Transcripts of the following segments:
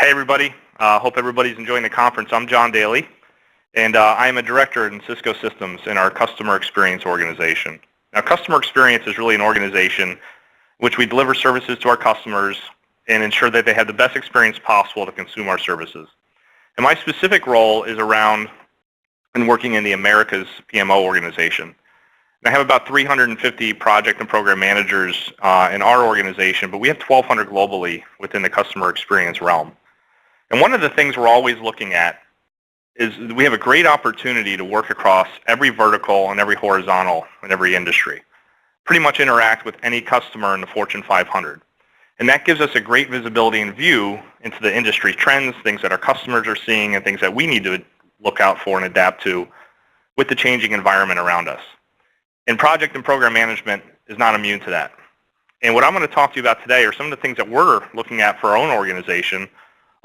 Hey everybody, hope everybody's enjoying the conference. I'm John Daly, and I am a director in Cisco Systems in our customer experience organization. Now, customer experience is really an organization in which we deliver services to our customers and ensure that they have the best experience possible to consume our services. And my specific role is around and working in the Americas PMO organization. And I have about 350 project and program managers in our organization, but we have 1,200 globally within the customer experience realm. And one of the things we're always looking at is we have a great opportunity to work across every vertical and every horizontal in every industry. Pretty much interact with any customer in the Fortune 500. And that gives us a great visibility and view into the industry trends, things that our customers are seeing, and things that we need to look out for and adapt to with the changing environment around us. And project and program management is not immune to that. And what I'm going to talk to you about today are some of the things that we're looking at for our own organization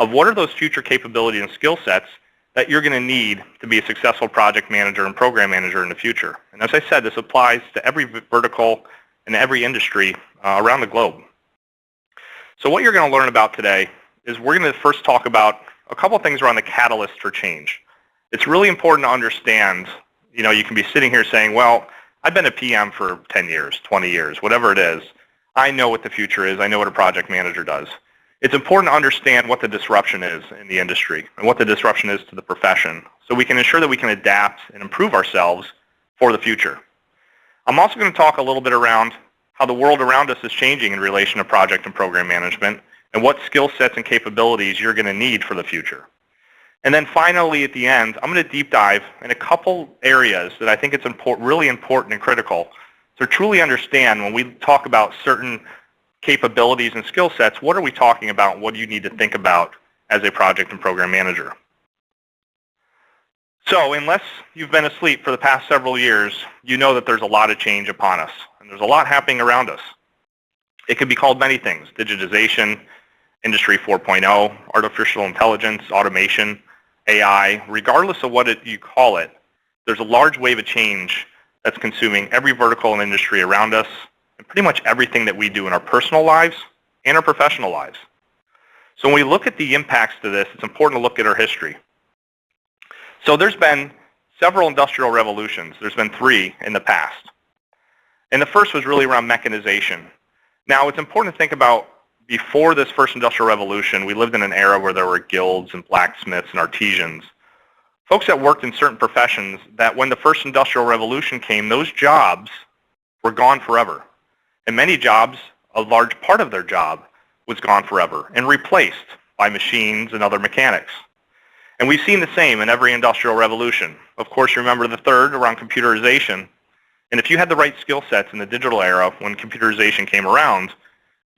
of what are those future capabilities and skill sets that you're going to need to be a successful project manager and program manager in the future. And as I said, this applies to every vertical and every industry around the globe. So what you're going to learn about today is we're going to first talk about a couple of things around the catalyst for change. It's really important to understand, you can be sitting here saying, well, I've been a PM for 10 years, 20 years, whatever it is. I know what the future is. I know what a project manager does. It's important to understand what the disruption is in the industry and what the disruption is to the profession so we can ensure that we can adapt and improve ourselves for the future. I'm also going to talk a little bit around how the world around us is changing in relation to project and program management and what skill sets and capabilities you're going to need for the future. And then finally, at the end, I'm going to deep dive in a couple areas that I think it's really important and critical to truly understand when we talk about certain capabilities and skill sets, what are we talking about? What do you need to think about as a project and program manager? So unless you've been asleep for the past several years, you know that there's a lot of change upon us, and there's a lot happening around us. It could be called many things: digitization, Industry 4.0, artificial intelligence, automation, AI. Regardless of what you call it, there's a large wave of change that's consuming every vertical and industry around us, and pretty much everything that we do in our personal lives and our professional lives. So when we look at the impacts to this, it's important to look at our history. So there's been several industrial revolutions. There's been 3 in the past. And the first was really around mechanization. Now it's important to think about before this first industrial revolution, we lived in an era where there were guilds and blacksmiths and artisans. Folks that worked in certain professions that when the first industrial revolution came, those jobs were gone forever. And many jobs, a large part of their job, was gone forever and replaced by machines and other mechanics. And we've seen the same in every industrial revolution. Of course, you remember the third around computerization. And if you had the right skill sets in the digital era when computerization came around,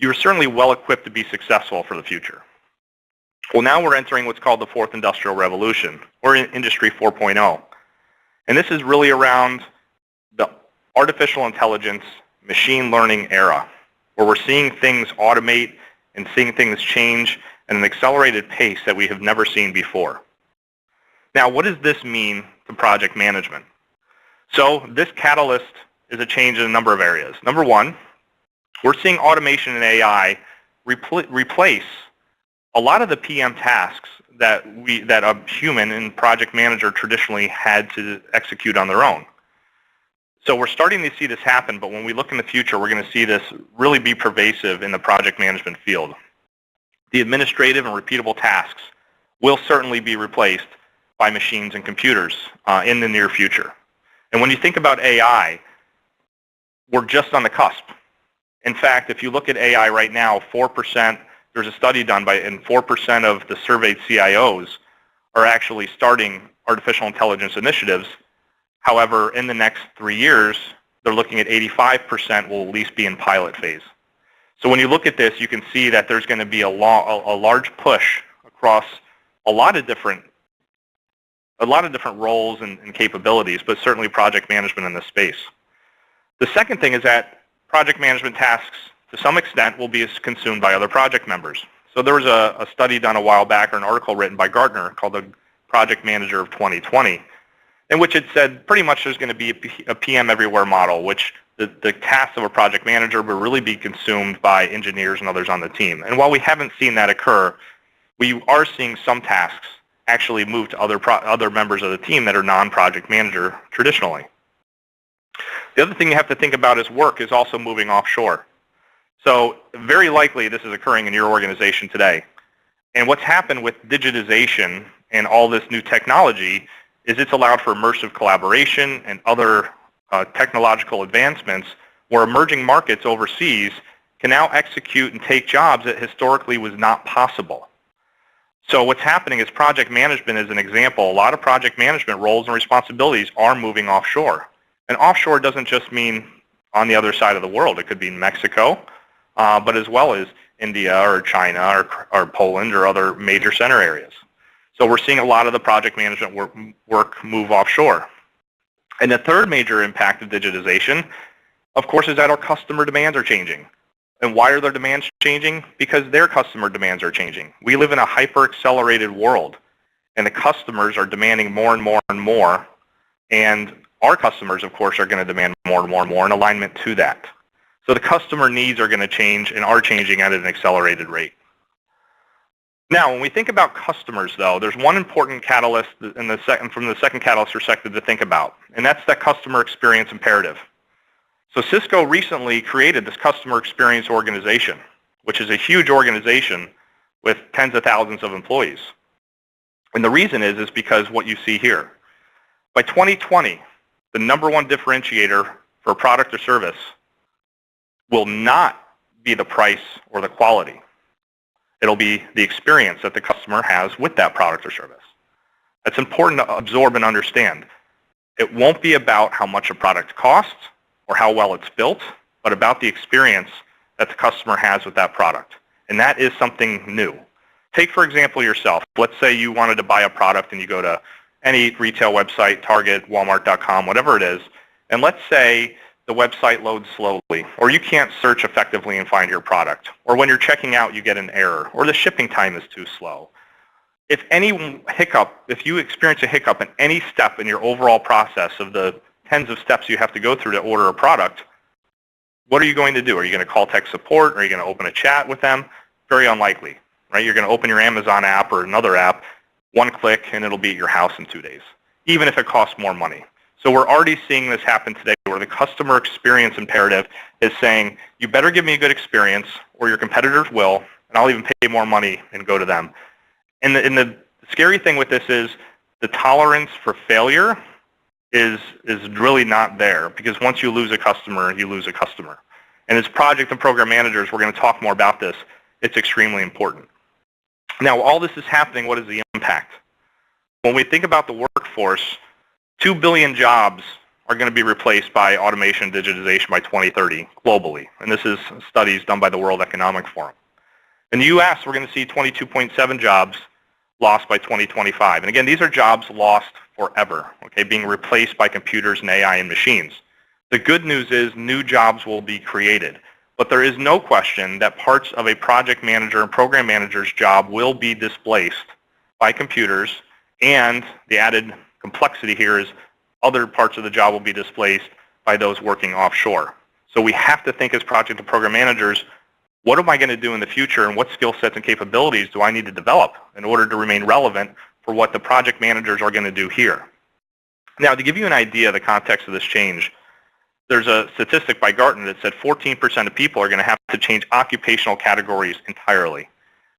you were certainly well equipped to be successful for the future. Well, now we're entering what's called the fourth industrial revolution, or Industry 4.0. And this is really around the artificial intelligence, machine learning era, where we're seeing things automate and seeing things change at an accelerated pace that we have never seen before. Now, what does this mean to project management? So this catalyst is a change in a number of areas. Number one, we're seeing automation and AI replace a lot of the PM tasks that a human and project manager traditionally had to execute on their own. So we're starting to see this happen, but when we look in the future, we're going to see this really be pervasive in the project management field. The administrative and repeatable tasks will certainly be replaced by machines and computers in the near future. And when you think about AI, we're just on the cusp. In fact, if you look at AI right now, 4%, there's a study done and 4% of the surveyed CIOs are actually starting artificial intelligence initiatives. However, in the next 3 years, they're looking at 85% will at least be in pilot phase. So when you look at this, you can see that there's going to be a large push across a lot of different roles and capabilities, but certainly project management in this space. The second thing is that project management tasks, to some extent, will be consumed by other project members. So there was a study done a while back, or an article written by Gartner called the Project Manager of 2020, in which it said pretty much there's going to be a PM everywhere model, which the tasks of a project manager will really be consumed by engineers and others on the team. And while we haven't seen that occur, we are seeing some tasks actually move to other members of the team that are non-project manager traditionally. The other thing you have to think about is work is also moving offshore. So very likely this is occurring in your organization today. And what's happened with digitization and all this new technology is it's allowed for immersive collaboration and other technological advancements where emerging markets overseas can now execute and take jobs that historically was not possible. So what's happening is project management is an example. A lot of project management roles and responsibilities are moving offshore. And offshore doesn't just mean on the other side of the world. It could be in Mexico, but as well as India or China or Poland or other major center areas. So we're seeing a lot of the project management work move offshore. And the third major impact of digitization, of course, is that our customer demands are changing. And why are their demands changing? Because their customer demands are changing. We live in a hyper-accelerated world, and the customers are demanding more and more and more, and our customers, of course, are going to demand more and more and more in alignment to that. So the customer needs are going to change and are changing at an accelerated rate. Now, when we think about customers, though, there's one important catalyst from the second catalyst perspective to think about, and that's that customer experience imperative. So Cisco recently created this customer experience organization, which is a huge organization with tens of thousands of employees. And the reason is because what you see here. By 2020, the number one differentiator for a product or service will not be the price or the quality. It'll be the experience that the customer has with that product or service. That's important to absorb and understand. It won't be about how much a product costs or how well it's built, but about the experience that the customer has with that product. And that is something new. Take, for example, yourself. Let's say you wanted to buy a product and you go to any retail website, Target, Walmart.com, whatever it is, and let's say the website loads slowly, or you can't search effectively and find your product, or when you're checking out you get an error, or the shipping time is too slow. If you experience a hiccup in any step in your overall process of the tens of steps you have to go through to order a product, what are you going to do? Are you going to call tech support? Are you going to open a chat with them? Very unlikely, right? You're going to open your Amazon app or another app, one click, and it'll be at your house in 2 days, even if it costs more money. So we're already seeing this happen today where the customer experience imperative is saying, you better give me a good experience or your competitors will, and I'll even pay more money and go to them. And the scary thing with this is the tolerance for failure is really not there, because once you lose a customer, you lose a customer. And as project and program managers, we're going to talk more about this. It's extremely important. Now, all this is happening, what is the impact? When we think about the workforce, 2 billion jobs are going to be replaced by automation and digitization by 2030 globally. And this is studies done by the World Economic Forum. In the U.S., we're going to see 22.7 jobs lost by 2025. And again, these are jobs lost forever, okay, being replaced by computers and AI and machines. The good news is new jobs will be created. But there is no question that parts of a project manager and program manager's job will be displaced by computers, and the added complexity here is other parts of the job will be displaced by those working offshore. So we have to think as project and program managers, what am I going to do in the future, and what skill sets and capabilities do I need to develop in order to remain relevant for what the project managers are going to do here? Now, to give you an idea of the context of this change, there's a statistic by Gartner that said 14% of people are going to have to change occupational categories entirely.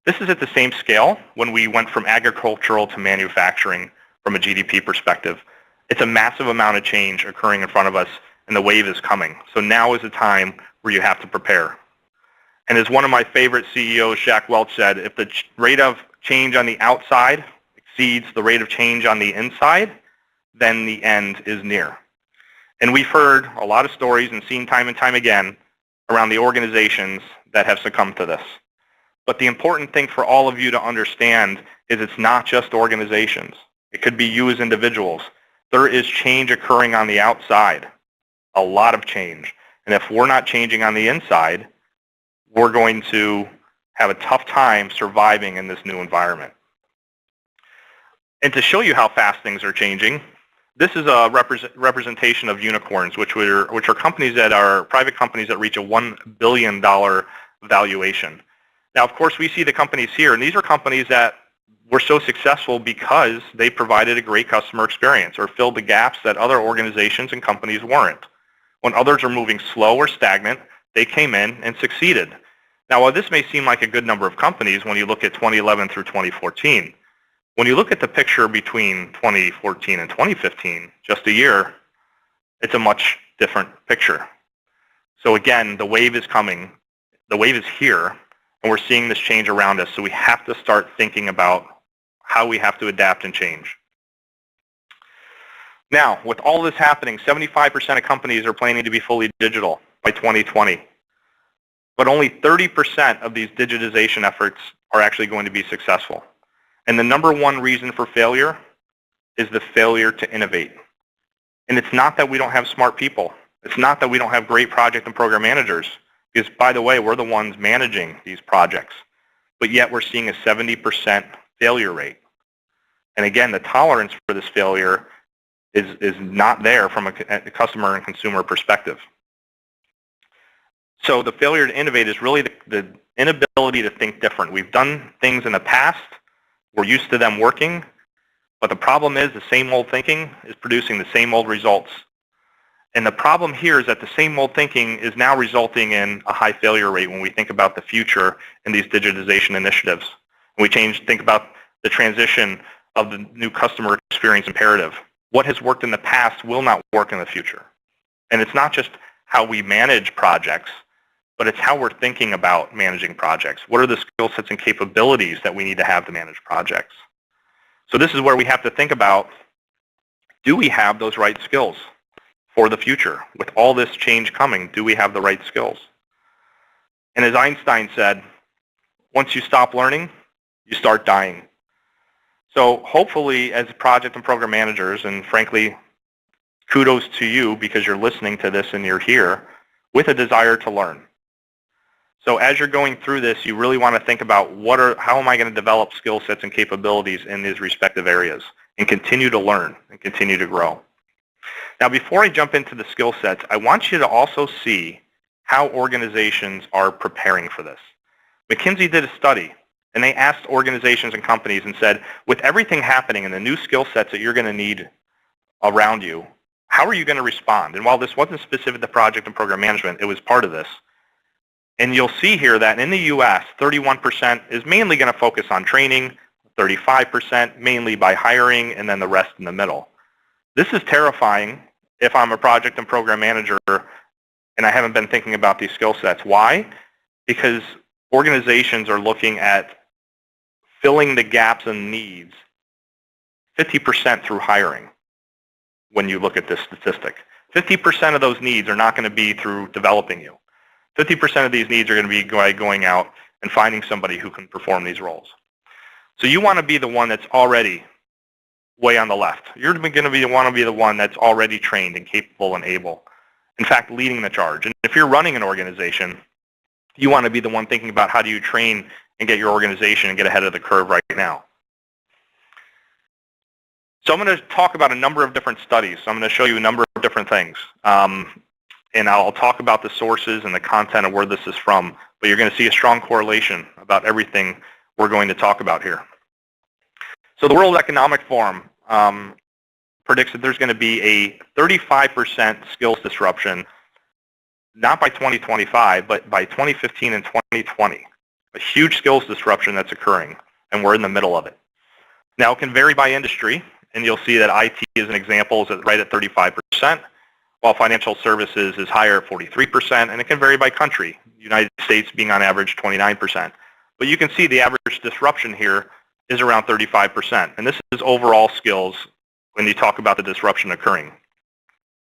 This is at the same scale when we went from agricultural to manufacturing from a GDP perspective. It's a massive amount of change occurring in front of us, and the wave is coming. So now is the time where you have to prepare. And as one of my favorite CEOs, Jack Welch, said, if the rate of change on the outside exceeds the rate of change on the inside, then the end is near. And we've heard a lot of stories and seen time and time again around the organizations that have succumbed to this. But the important thing for all of you to understand is it's not just organizations. It could be you as individuals. There is change occurring on the outside, a lot of change. And if we're not changing on the inside, we're going to have a tough time surviving in this new environment. And to show you how fast things are changing, this is a representation of unicorns, which are companies that are private companies that reach a $1 billion valuation. Now, of course, we see the companies here, and these are companies that were so successful because they provided a great customer experience or filled the gaps that other organizations and companies weren't. When others are moving slow or stagnant, they came in and succeeded. Now, while this may seem like a good number of companies when you look at 2011 through 2014, when you look at the picture between 2014 and 2015, just a year, it's a much different picture. So again, the wave is coming, the wave is here, and we're seeing this change around us, so we have to start thinking about how we have to adapt and change. Now, with all this happening, 75% of companies are planning to be fully digital by 2020. But only 30% of these digitization efforts are actually going to be successful. And the number one reason for failure is the failure to innovate. And it's not that we don't have smart people. It's not that we don't have great project and program managers. Because, by the way, we're the ones managing these projects. But yet we're seeing a 70% failure rate. And again, the tolerance for this failure is not there from a customer and consumer perspective. So the failure to innovate is really the inability to think different. We've done things in the past. We're used to them working. But the problem is the same old thinking is producing the same old results. And the problem here is that the same old thinking is now resulting in a high failure rate when we think about the future in these digitization initiatives. When we think about the transition of the new customer experience imperative. What has worked in the past will not work in the future. And it's not just how we manage projects, but it's how we're thinking about managing projects. What are the skill sets and capabilities that we need to have to manage projects? So this is where we have to think about, do we have those right skills for the future? With all this change coming, do we have the right skills? And as Einstein said, once you stop learning, you start dying. So hopefully as project and program managers, and frankly, kudos to you because you're listening to this and you're here with a desire to learn. So as you're going through this, you really want to think about how am I going to develop skill sets and capabilities in these respective areas and continue to learn and continue to grow. Now, before I jump into the skill sets, I want you to also see how organizations are preparing for this. McKinsey did a study, and they asked organizations and companies and said, with everything happening and the new skill sets that you're going to need around you, how are you going to respond? And while this wasn't specific to project and program management, it was part of this. And you'll see here that in the U.S., 31% is mainly going to focus on training, 35% mainly by hiring, and then the rest in the middle. This is terrifying if I'm a project and program manager and I haven't been thinking about these skill sets. Why? Because organizations are looking at filling the gaps and needs 50% through hiring when you look at this statistic. 50% of those needs are not going to be through developing you. 50% of these needs are going to be by going out and finding somebody who can perform these roles. So you want to be the one that's already way on the left. You're going to want to be the one that's already trained and capable and able. In fact, leading the charge. And if you're running an organization, you want to be the one thinking about how do you train and get your organization and get ahead of the curve right now. So I'm going to talk about a number of different studies. So I'm going to show you a number of different things. And I'll talk about the sources and the content of where this is from. But you're going to see a strong correlation about everything we're going to talk about here. So the World Economic Forum predicts that there's going to be a 35% skills disruption, not by 2025, but by 2015 and 2020. A huge skills disruption that's occurring, and we're in the middle of it. Now, it can vary by industry, and you'll see that IT as an example is right at 35%, while financial services is higher at 43%, and it can vary by country, United States being on average 29%. But you can see the average disruption here is around 35%, and this is overall skills when you talk about the disruption occurring.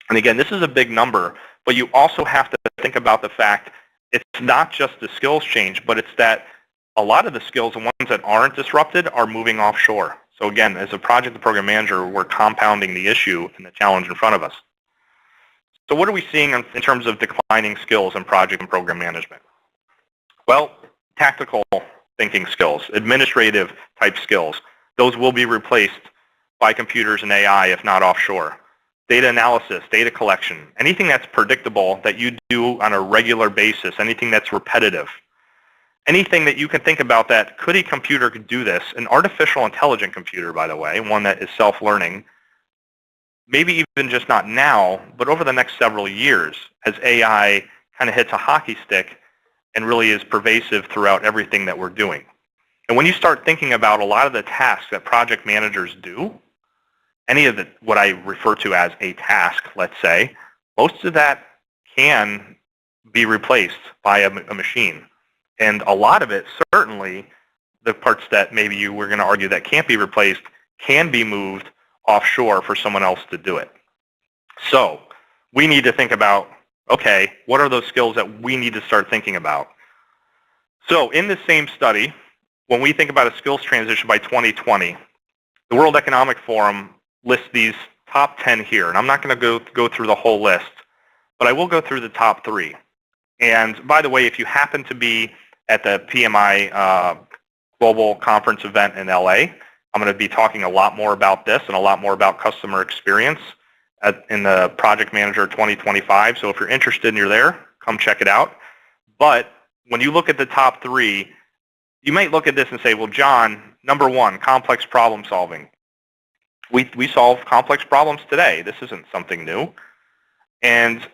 And again, this is a big number, but you also have to think about the fact it's not just the skills change, but it's that a lot of the skills, the ones that aren't disrupted, are moving offshore. So again, as a project and program manager, we're compounding the issue and the challenge in front of us. So what are we seeing in terms of declining skills in project and program management? Well, tactical thinking skills, administrative type skills, those will be replaced by computers and AI if not offshore. Data analysis, data collection, anything that's predictable that you do on a regular basis, anything that's repetitive. anything that you can think about that could a computer could do this, an artificial intelligent computer, by the way, one that is self-learning, maybe even just not now, but over the next several years as AI kind of hits a hockey stick and really is pervasive throughout everything that we're doing. And when you start thinking about a lot of the tasks that project managers do, any of the, what I refer to as a task, let's say, most of that can be replaced by a machine. And a lot of it, certainly, the parts that maybe you were going to argue that can't be replaced, can be moved offshore for someone else to do it. So we need to think about, okay, what are those skills that we need to start thinking about? So in this same study, when we think about a skills transition by 2020, the World Economic Forum lists these top 10 here. And I'm not going to go through the whole list, but I will go through the top 3. And by the way, if you happen to be at the PMI Global Conference event in LA, I'm going to be talking a lot more about this and a lot more about customer experience in the Project Manager 2025. So if you're interested and you're there, come check it out. But when you look at the top 3, you might look at this and say, well, John, number 1, complex problem solving. We solve complex problems today. This isn't something new. And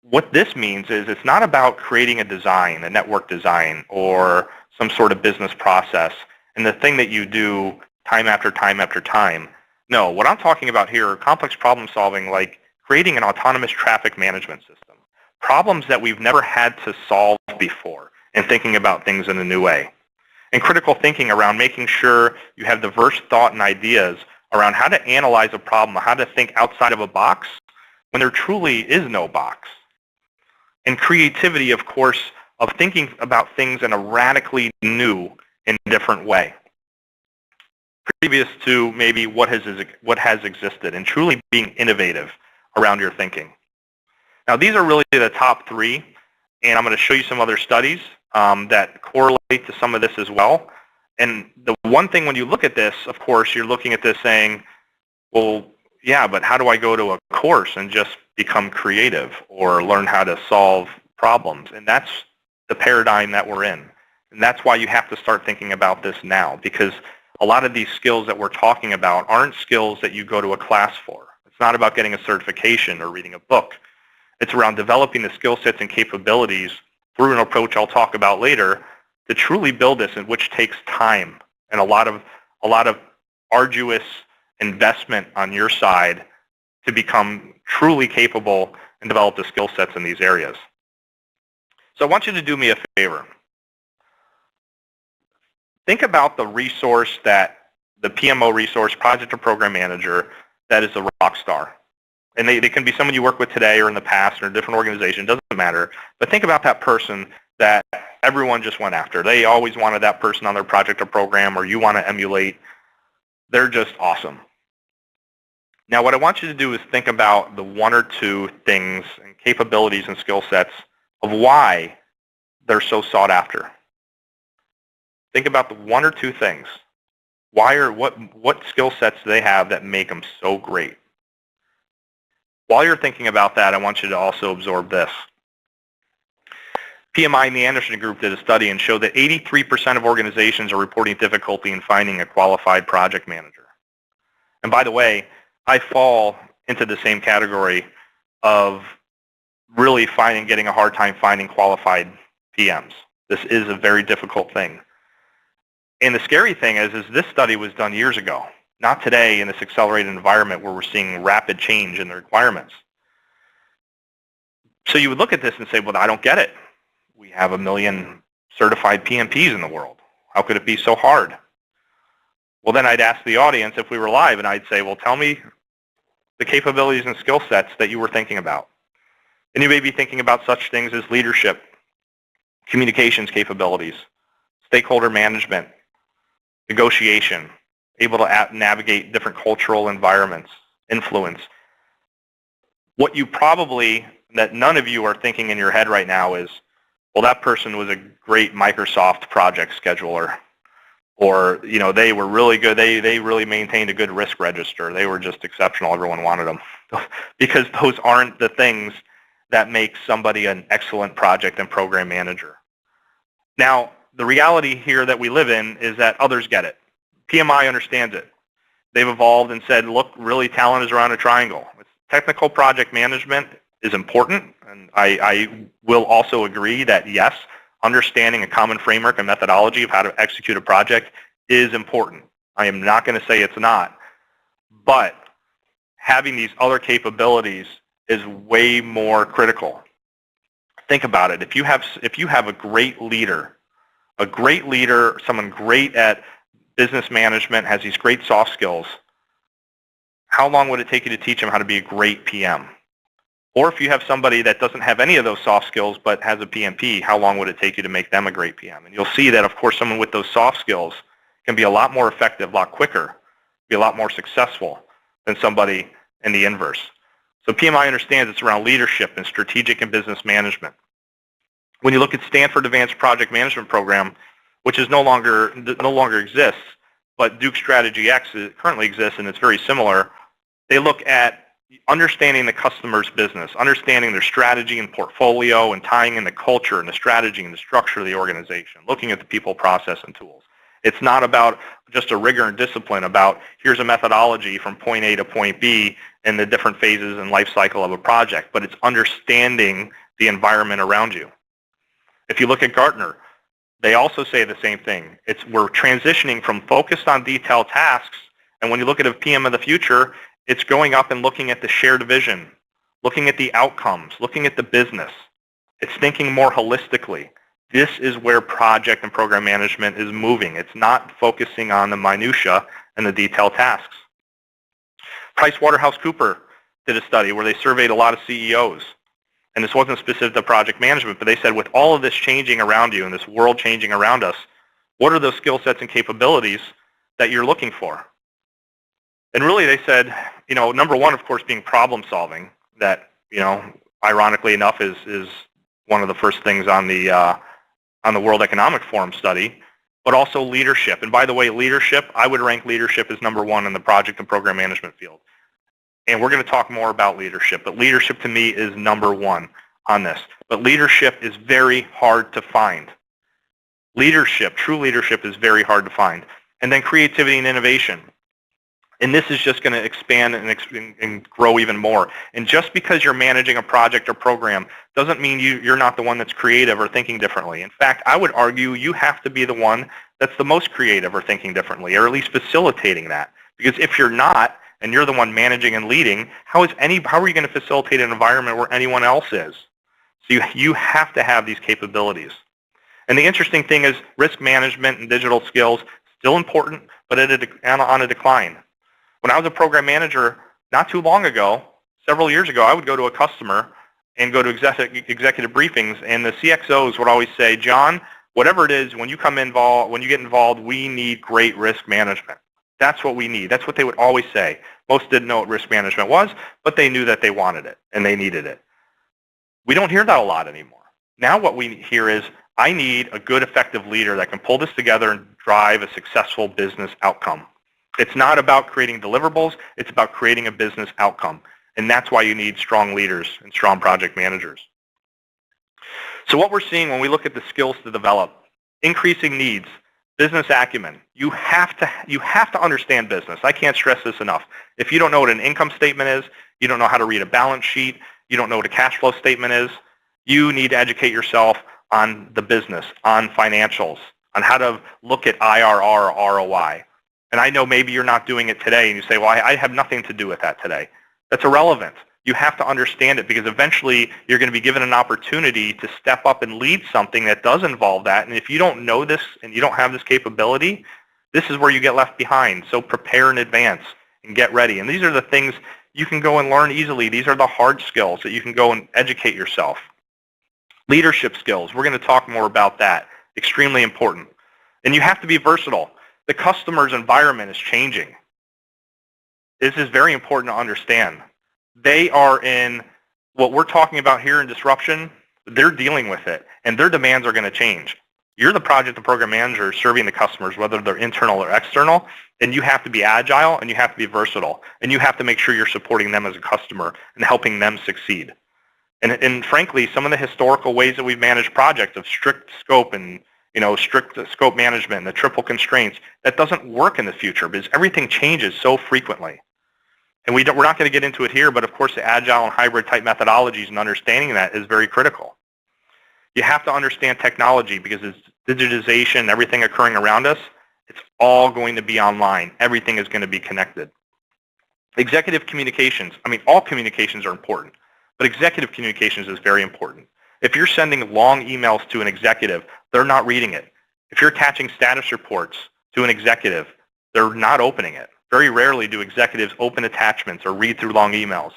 what this means is it's not about creating a design, a network design, or some sort of business process, and the thing that you do time after time after time. No, what I'm talking about here are complex problem solving, like creating an autonomous traffic management system, problems that we've never had to solve before, and thinking about things in a new way. And critical thinking around making sure you have diverse thought and ideas around how to analyze a problem, how to think outside of a box when there truly is no box. And creativity, of course, of thinking about things in a radically new and different way, previous to maybe what has existed, and truly being innovative around your thinking. Now, these are really the top 3, and I'm going to show you some other studies that correlate to some of this as well. And the one thing when you look at this, of course, you're looking at this saying, well, yeah, but how do I go to a course and just become creative or learn how to solve problems? And that's the paradigm that we're in. And that's why you have to start thinking about this now, because a lot of these skills that we're talking about aren't skills that you go to a class for. It's not about getting a certification or reading a book. It's around developing the skill sets and capabilities through an approach I'll talk about later to truly build this, and which takes time and a lot of arduous investment on your side to become truly capable and develop the skill sets in these areas. So I want you to do me a favor. Think about the resource that the PMO resource, project or program manager, that is a rock star. And they can be someone you work with today or in the past or in a different organization, doesn't matter. But think about that person that everyone just went after. They always wanted that person on their project or program, or you want to emulate. They're just awesome. Now, what I want you to do is think about the 1 or 2 things and capabilities and skill sets of why they're so sought after. Think about the 1 or 2 things. What skill sets do they have that make them so great? While you're thinking about that, I want you to also absorb this. PMI and the Anderson Group did a study and showed that 83% of organizations are reporting difficulty in finding a qualified project manager. And by the way, I fall into the same category of really getting a hard time finding qualified PMs. This is a very difficult thing. And the scary thing is this study was done years ago, not today in this accelerated environment where we're seeing rapid change in the requirements. So you would look at this and say, well, I don't get it. We have 1 million certified PMPs in the world. How could it be so hard? Well, then I'd ask the audience if we were live, and I'd say, well, tell me the capabilities and skill sets that you were thinking about. And you may be thinking about such things as leadership, communications capabilities, stakeholder management, negotiation, able to navigate different cultural environments, influence. What you probably, that none of you are thinking in your head right now is, well, that person was a great Microsoft project scheduler, or they were really good. They really maintained a good risk register. They were just exceptional. Everyone wanted them, because those aren't the things that make somebody an excellent project and program manager. Now, the reality here that we live in is that others get it. PMI understands it. They've evolved and said, look, really talent is around a triangle. Technical project management is important, and I will also agree that, yes, understanding a common framework and methodology of how to execute a project is important. I am not going to say it's not, but having these other capabilities is way more critical. Think about it. If you have a great leader, someone great at business management, has these great soft skills, how long would it take you to teach them how to be a great PM? Or if you have somebody that doesn't have any of those soft skills but has a PMP, how long would it take you to make them a great PM? And you'll see that, of course, someone with those soft skills can be a lot more effective, a lot quicker, be a lot more successful than somebody in the inverse. So PMI understands it's around leadership and strategic and business management. When you look at Stanford Advanced Project Management Program, which is no longer exists, but Duke Strategy X currently exists, and it's very similar, they look at understanding the customer's business, understanding their strategy and portfolio, and tying in the culture and the strategy and the structure of the organization, looking at the people, process, and tools. It's not about just a rigor and discipline about here's a methodology from point A to point B in the different phases and life cycle of a project, but it's understanding the environment around you. If you look at Gartner, they also say the same thing. We're transitioning from focused on detailed tasks, and when you look at a PM of the future, it's going up and looking at the shared vision, looking at the outcomes, looking at the business. It's thinking more holistically. This is where project and program management is moving. It's not focusing on the minutia and the detailed tasks. PricewaterhouseCoopers did a study where they surveyed a lot of CEOs. And this wasn't specific to project management, but they said with all of this changing around you and this world changing around us, what are those skill sets and capabilities that you're looking for? And really they said, number one, of course, being problem solving, that, ironically enough is one of the first things on the World Economic Forum study, but also leadership. And by the way, leadership, I would rank leadership as number one in the project and program management field. And we're going to talk more about leadership, but leadership to me is number one on this. But leadership is very hard to find. True leadership is very hard to find. And then creativity and innovation. And this is just going to expand and grow even more. And just because you're managing a project or program doesn't mean you're not the one that's creative or thinking differently. In fact, I would argue you have to be the one that's the most creative or thinking differently, or at least facilitating that. Because if you're not, and you're the one managing and leading, how are you going to facilitate an environment where anyone else is? So you have to have these capabilities. And the interesting thing is risk management and digital skills, still important, but on a decline. When I was a program manager, not too long ago, several years ago, I would go to a customer and go to executive briefings, and the CXOs would always say, John, whatever it is, when you get involved, we need great risk management. That's what we need. That's what they would always say. Most didn't know what risk management was, but they knew that they wanted it and they needed it. We don't hear that a lot anymore. Now what we hear is, I need a good, effective leader that can pull this together and drive a successful business outcome. It's not about creating deliverables. It's about creating a business outcome. And that's why you need strong leaders and strong project managers. So what we're seeing when we look at the skills to develop, increasing needs, business acumen. You have to understand business. I can't stress this enough. If you don't know what an income statement is, you don't know how to read a balance sheet, you don't know what a cash flow statement is, you need to educate yourself on the business, on financials, on how to look at IRR or ROI. And I know maybe you're not doing it today and you say, well, I have nothing to do with that today. That's irrelevant. You have to understand it because eventually you're going to be given an opportunity to step up and lead something that does involve that. And if you don't know this and you don't have this capability, this is where you get left behind. So prepare in advance and get ready. And these are the things you can go and learn easily. These are the hard skills that you can go and educate yourself. Leadership skills, we're going to talk more about that. Extremely important. And you have to be versatile. The customer's environment is changing. This is very important to understand. They are in what we're talking about here in disruption. They're dealing with it, and their demands are going to change. You're the project and program manager serving the customers, whether they're internal or external, and you have to be agile and you have to be versatile, and you have to make sure you're supporting them as a customer and helping them succeed. And frankly, some of the historical ways that we've managed projects of strict scope and strict scope management, the triple constraints. That doesn't work in the future because everything changes so frequently. And we're not going to get into it here, but of course the agile and hybrid type methodologies and understanding that is very critical. You have to understand technology because it's digitization, everything occurring around us, it's all going to be online. Everything is going to be connected. Executive communications, all communications are important, but executive communications is very important. If you're sending long emails to an executive, they're not reading it. If you're attaching status reports to an executive, they're not opening it. Very rarely do executives open attachments or read through long emails.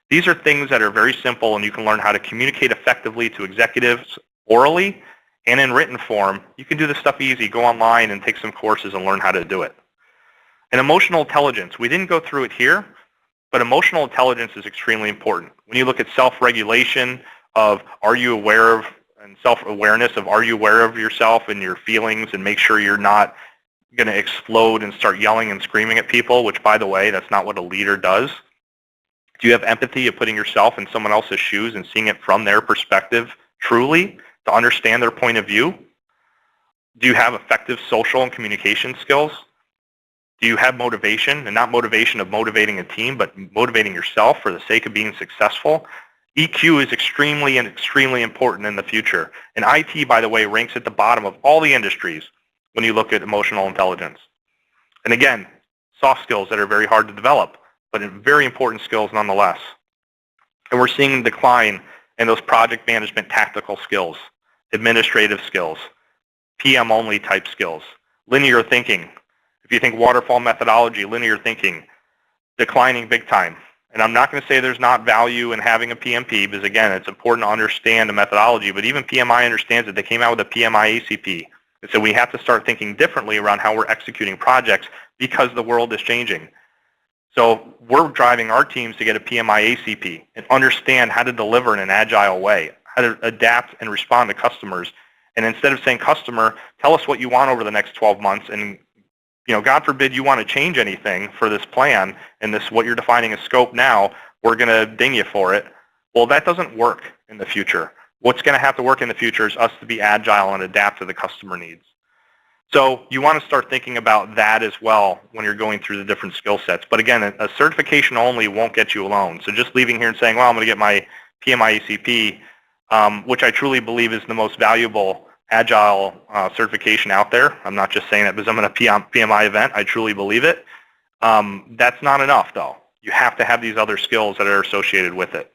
These are things that are very simple, and you can learn how to communicate effectively to executives orally and in written form. You can do this stuff easy. Go online and take some courses and learn how to do it. And emotional intelligence. We didn't go through it here, but emotional intelligence is extremely important. When you look at self-regulation of are you aware of, and self-awareness of are you aware of yourself and your feelings, and make sure you're not going to explode and start yelling and screaming at people, which, by the way, that's not what a leader does. Do you have empathy of putting yourself in someone else's shoes and seeing it from their perspective truly to understand their point of view? Do you have effective social and communication skills? Do you have motivation, and not motivation of motivating a team, but motivating yourself for the sake of being successful? EQ is extremely important in the future. And IT, by the way, ranks at the bottom of all the industries when you look at emotional intelligence. And again, soft skills that are very hard to develop, but very important skills nonetheless. And we're seeing a decline in those project management tactical skills, administrative skills, PM-only type skills, linear thinking. If you think waterfall methodology, linear thinking, declining big time. And I'm not going to say there's not value in having a PMP, because again, it's important to understand the methodology, but even PMI understands it. They came out with a PMI ACP. And so we have to start thinking differently around how we're executing projects because the world is changing. So we're driving our teams to get a PMI ACP and understand how to deliver in an agile way, how to adapt and respond to customers. And instead of saying, customer, tell us what you want over the next 12 months, and God forbid you want to change anything for this plan and this what you're defining as scope now, we're going to ding you for it. Well, that doesn't work in the future. What's going to have to work in the future is us to be agile and adapt to the customer needs. So you want to start thinking about that as well when you're going through the different skill sets. But again, a certification only won't get you alone. So just leaving here and saying, well, I'm going to get my PMI ACP, which I truly believe is the most valuable agile certification out there. I'm not just saying that because I'm in a PMI event. I truly believe it. That's not enough, though. You have to have these other skills that are associated with it.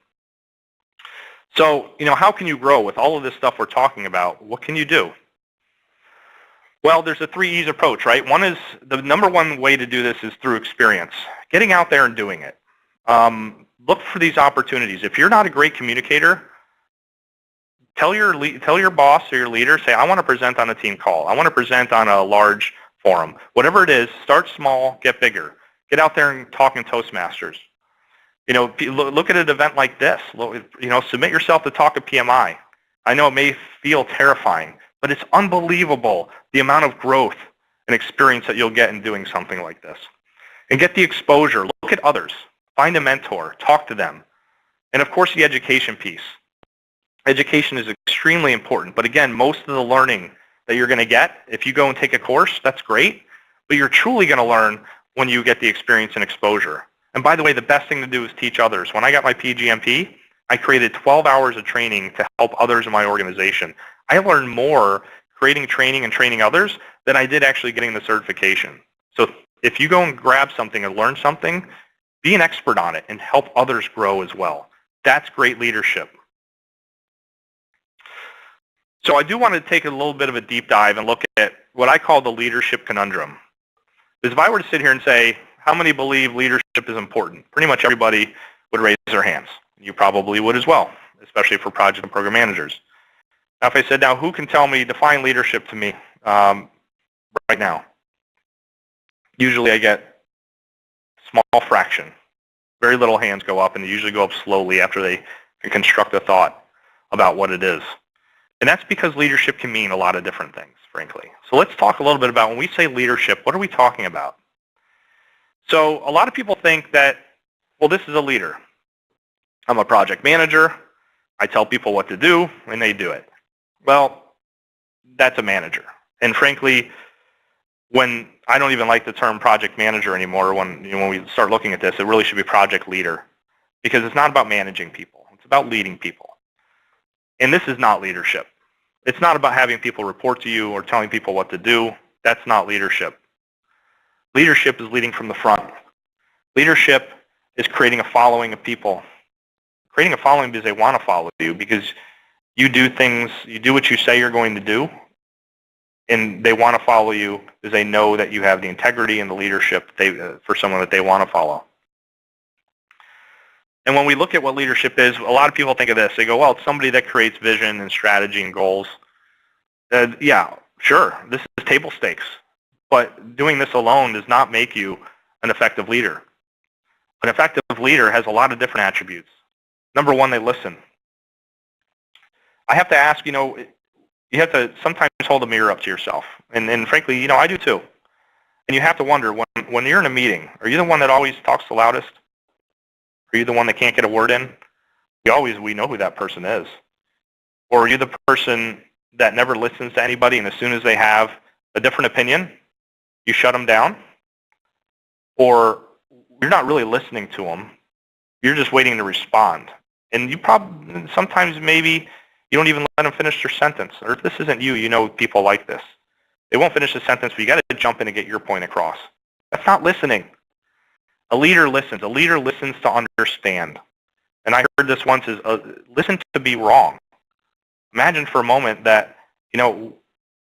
So, how can you grow with all of this stuff we're talking about? What can you do? Well, there's a 3 E's approach, right? One is, the number one way to do this is through experience. Getting out there and doing it. Look for these opportunities. If you're not a great communicator, tell your boss or your leader, say, I want to present on a team call. I want to present on a large forum. Whatever it is, start small, get bigger. Get out there and talk in Toastmasters. Look at an event like this. Submit yourself to talk at PMI. I know it may feel terrifying, but it's unbelievable the amount of growth and experience that you'll get in doing something like this. And get the exposure. Look at others. Find a mentor. Talk to them. And of course, the education piece. Education is extremely important, but again, most of the learning that you're going to get, if you go and take a course, that's great, but you're truly going to learn when you get the experience and exposure. And by the way, the best thing to do is teach others. When I got my PGMP, I created 12 hours of training to help others in my organization. I learned more creating training and training others than I did actually getting the certification. So if you go and grab something and learn something, be an expert on it and help others grow as well. That's great leadership. So I do want to take a little bit of a deep dive and look at what I call the leadership conundrum. Because if I were to sit here and say, how many believe leadership is important? Pretty much everybody would raise their hands. You probably would as well, especially for project and program managers. Now, if I said, now who can tell me, define leadership to me right now? Usually I get small fraction. Very little hands go up, and they usually go up slowly after they can construct a thought about what it is. And that's because leadership can mean a lot of different things, frankly. So let's talk a little bit about when we say leadership, what are we talking about? So a lot of people think that, well, this is a leader. I'm a project manager. I tell people what to do, and they do it. Well, that's a manager. And frankly, when I don't even like the term project manager anymore, when we start looking at this, it really should be project leader, because it's not about managing people. It's about leading people. And this is not leadership. It's not about having people report to you or telling people what to do. That's not leadership. Leadership is leading from the front. Leadership is creating a following of people. Creating a following because they want to follow you, because you do things, you do what you say you're going to do, and they want to follow you because they know that you have the integrity and the leadership for someone that they want to follow. And when we look at what leadership is, a lot of people think of this. They go, well, it's somebody that creates vision and strategy and goals. Yeah, sure, this is table stakes. But doing this alone does not make you an effective leader. An effective leader has a lot of different attributes. Number one, they listen. I have to ask, you have to sometimes hold a mirror up to yourself. And frankly, I do too. And you have to wonder, when you're in a meeting, are you the one that always talks the loudest? Are you the one that can't get a word in? We know who that person is. Or are you the person that never listens to anybody, and as soon as they have a different opinion, you shut them down? Or you're not really listening to them. You're just waiting to respond. And you probably, sometimes maybe, you don't even let them finish their sentence. Or if this isn't you, people like this. They won't finish the sentence, but you got to jump in and get your point across. That's not listening. A leader listens. A leader listens to understand. And I heard this once is, listen to be wrong. Imagine for a moment that,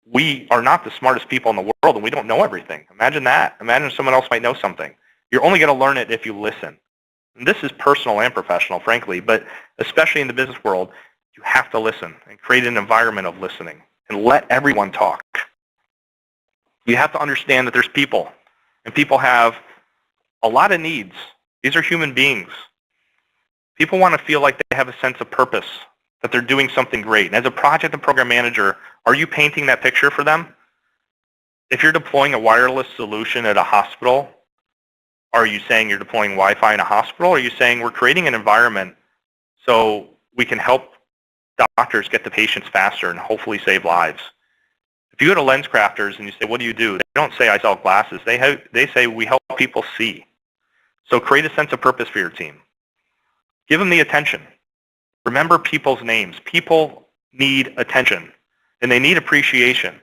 we are not the smartest people in the world and we don't know everything. Imagine that. Imagine someone else might know something. You're only going to learn it if you listen. And this is personal and professional, frankly, but especially in the business world, you have to listen and create an environment of listening and let everyone talk. You have to understand that there's people, and people have a lot of needs. These are human beings. People want to feel like they have a sense of purpose, that they're doing something great. And as a project and program manager, are you painting that picture for them? If you're deploying a wireless solution at a hospital, are you saying you're deploying Wi-Fi in a hospital? Or are you saying we're creating an environment so we can help doctors get to patients faster and hopefully save lives? If you go to lens crafters and you say, what do? They don't say, I sell glasses. They say, we help people see. So create a sense of purpose for your team. Give them the attention. Remember people's names. People need attention, and they need appreciation.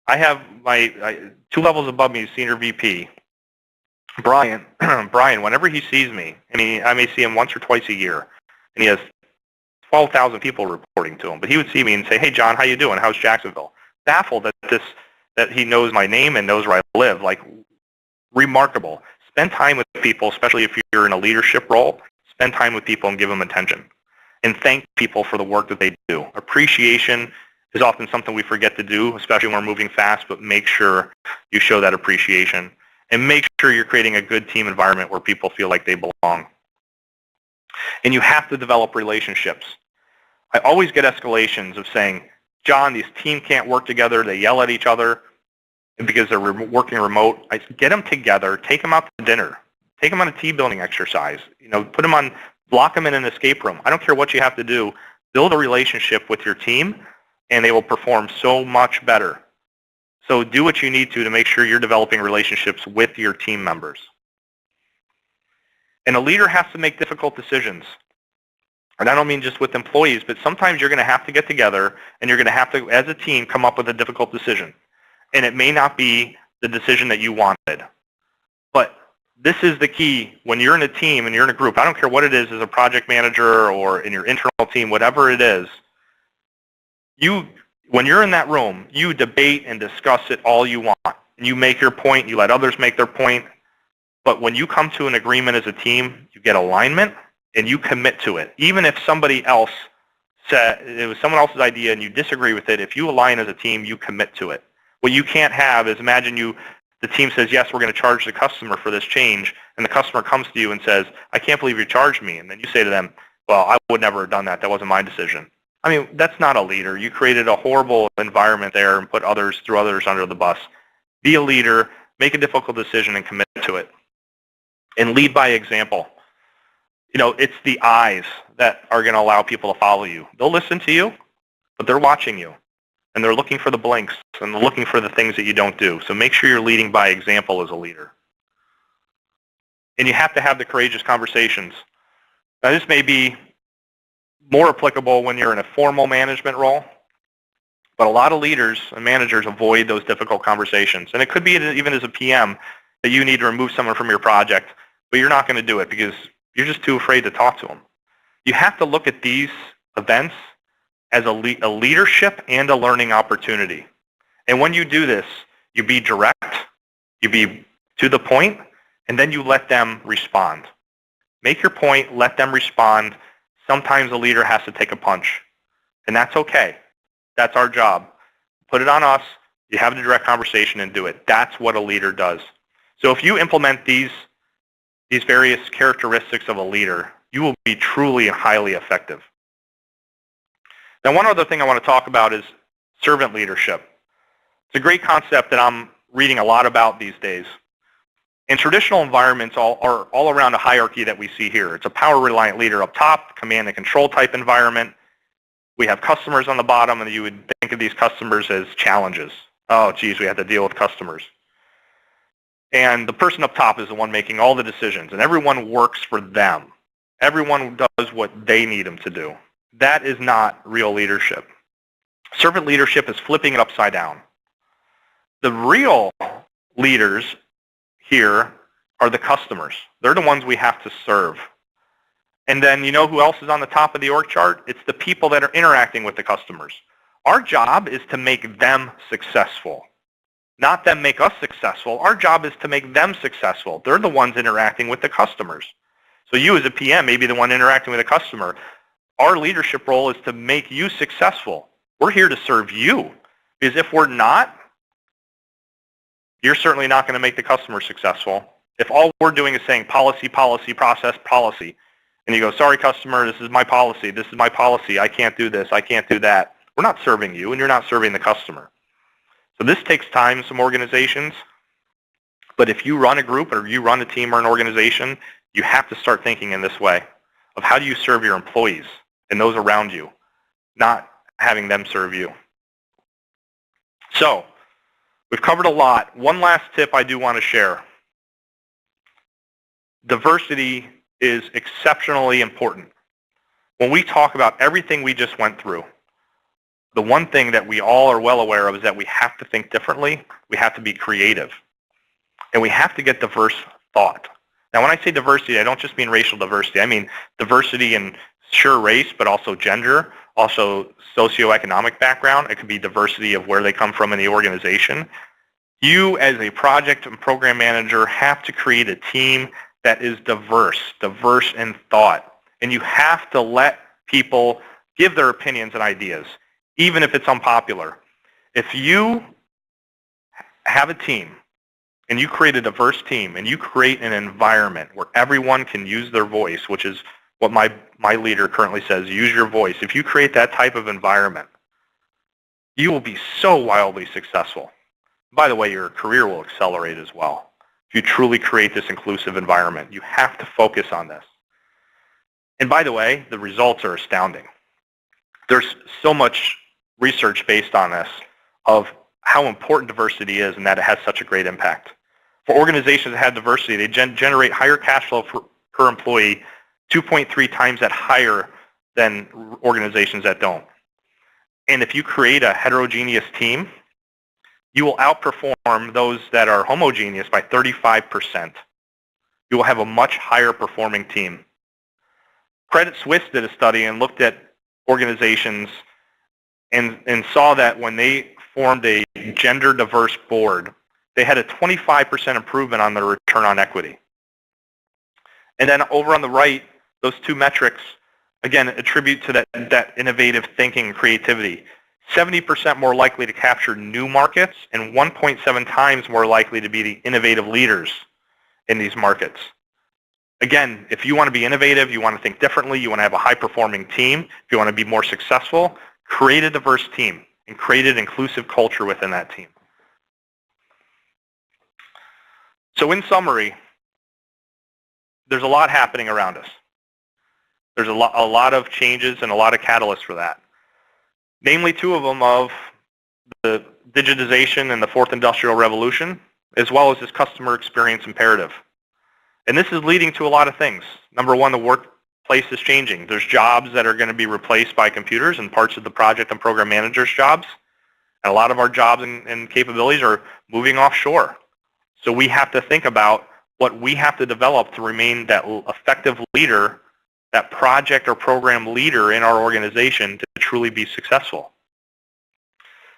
I have my 2 levels above me, Senior VP. Brian, whenever he sees me, I may see him once or twice a year, and he has 12,000 people reporting to him, but he would see me and say, hey, John, how you doing? How's Jacksonville? Baffled that he knows my name and knows where I live. Like, remarkable. Spend time with people, especially if you're in a leadership role. Spend time with people and give them attention. And thank people for the work that they do. Appreciation is often something we forget to do, especially when we're moving fast, but make sure you show that appreciation. And make sure you're creating a good team environment where people feel like they belong. And you have to develop relationships. I always get escalations of saying, John, these teams can't work together. They yell at each other because they're working remote. I get them together, take them out to dinner, take them on a team building exercise. Block them in an escape room. I don't care what you have to do. Build a relationship with your team, and they will perform so much better. So do what you need to make sure you're developing relationships with your team members. And a leader has to make difficult decisions. And I don't mean just with employees, but sometimes you're going to have to get together, and you're going to have to, as a team, come up with a difficult decision. And it may not be the decision that you wanted. But this is the key. When you're in a team and you're in a group, I don't care what it is as a project manager or in your internal team, whatever it is, when you're in that room, you debate and discuss it all you want. You make your point, you let others make their point. But when you come to an agreement as a team, you get alignment and you commit to it. Even if somebody else said it was someone else's idea and you disagree with it, if you align as a team, you commit to it. What you can't have is, imagine the team says, yes, we're going to charge the customer for this change, and the customer comes to you and says, I can't believe you charged me. And then you say to them, well, I would never have done that. That wasn't my decision. That's not a leader. You created a horrible environment there and threw others under the bus. Be a leader, make a difficult decision, and commit to it. And lead by example. It's the eyes that are going to allow people to follow you. They'll listen to you, but they're watching you. and they're looking for the blinks, and they're looking for the things that you don't do. So make sure you're leading by example as a leader. And you have to have the courageous conversations. Now, this may be more applicable when you're in a formal management role, but a lot of leaders and managers avoid those difficult conversations. And it could be even as a PM that you need to remove someone from your project, but you're not going to do it because you're just too afraid to talk to them. You have to look at these events as a leadership and a learning opportunity. And when you do this, you be direct, you be to the point, and then you let them respond. Make your point, let them respond. Sometimes a leader has to take a punch, and that's okay. That's our job. Put it on us. You have the direct conversation and do it. That's what a leader does. So if you implement these various characteristics of a leader, you will be truly and highly effective. Now, one other thing I want to talk about is servant leadership. It's a great concept that I'm reading a lot about these days. And traditional environments are all around a hierarchy that we see here. It's a power-reliant leader up top, command and control type environment. We have customers on the bottom, and you would think of these customers as challenges. Oh, geez, we have to deal with customers. And the person up top is the one making all the decisions, and everyone works for them. Everyone does what they need them to do. That is not real leadership. Servant leadership is flipping it upside down. The real leaders here are the customers. They're the ones we have to serve. And then you know who else is on the top of the org chart? It's the people that are interacting with the customers. Our job is to make them successful, not them make us successful. Our job is to make them successful. They're the ones interacting with the customers. So you as a PM may be the one interacting with a customer. Our leadership role is to make you successful. We're here to serve you. Because if we're not, you're certainly not going to make the customer successful. If all we're doing is saying policy, policy, process, policy, and you go, sorry, customer, this is my policy, I can't do this, I can't do that. We're not serving you, and you're not serving the customer. So this takes time in some organizations, but if you run a group or you run a team or an organization, you have to start thinking in this way of how do you serve your employees and those around you, not having them serve you. So we've covered a lot. One last tip I do want to share. Diversity is exceptionally important. When we talk about everything we just went through, the one thing that we all are well aware of is that we have to think differently. We have to be creative. And we have to get diverse thought. Now, when I say diversity, I don't just mean racial diversity. I mean diversity in sure race, but also gender, also socioeconomic background. It could be diversity of where they come from in the organization. You, as a project and program manager, have to create a team that is diverse in thought. And you have to let people give their opinions and ideas, even if it's unpopular. If you have a team and you create a diverse team and you create an environment where everyone can use their voice, which is what my leader currently says, use your voice. If you create that type of environment, you will be so wildly successful. By the way, your career will accelerate as well. If you truly create this inclusive environment, you have to focus on this. And by the way, the results are astounding. There's so much research based on this of how important diversity is and that it has such a great impact. For organizations that have diversity, they generate higher cash flow per employee, 2.3 times that higher than organizations that don't. And if you create a heterogeneous team, you will outperform those that are homogeneous by 35%. You will have a much higher performing team. Credit Suisse did a study and looked at organizations and saw that when they formed a gender diverse board, they had a 25% improvement on their return on equity. And then over on the right, those two metrics, again, attribute to that innovative thinking and creativity. 70% more likely to capture new markets and 1.7 times more likely to be the innovative leaders in these markets. Again, if you want to be innovative, you want to think differently, you want to have a high-performing team, if you want to be more successful, create a diverse team and create an inclusive culture within that team. So in summary, there's a lot happening around us. There's a lot of changes and a lot of catalysts for that. Namely, two of them of the digitization and the fourth industrial revolution, as well as this customer experience imperative. And this is leading to a lot of things. Number one, the workplace is changing. There's jobs that are going to be replaced by computers and parts of the project and program managers' jobs. And a lot of our jobs and capabilities are moving offshore. So we have to think about what we have to develop to remain that effective leader, that project or program leader in our organization to truly be successful.